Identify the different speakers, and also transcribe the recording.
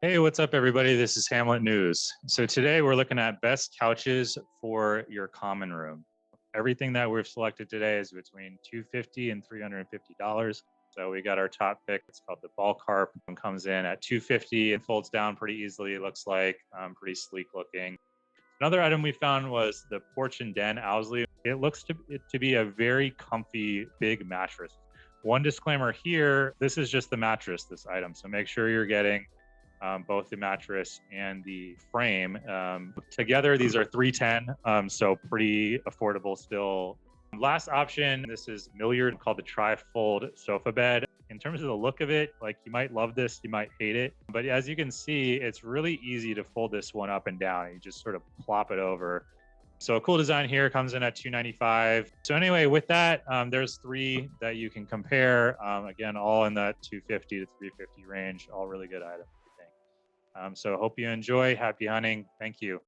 Speaker 1: Hey, what's up, everybody? This is Hamlet News. So today we're looking at best couches for your common room. Everything that we've selected today is between $250 and $350. So we got our top pick. It's called the Ball Carp. It comes in at $250 and folds down pretty easily. It looks like pretty sleek looking. Another item we found was the Porch and Den Owsley. It looks to be a very comfy, big mattress. One disclaimer here: this is just the mattress. This item, so make sure you're getting both the mattress and the frame. Together, these are 310, so pretty affordable still. Last option, this is Milliard, called the Tri-Fold Sofa Bed. In terms of the look of it, like, you might love this, you might hate it, but as you can see, it's really easy to fold this one up and down. You just sort of plop it over. So a cool design here, comes in at $295. So anyway, with that, there's three that you can compare. Again, all in that $250 to $350 range, all really good items, I think. So hope you enjoy. Happy hunting. Thank you.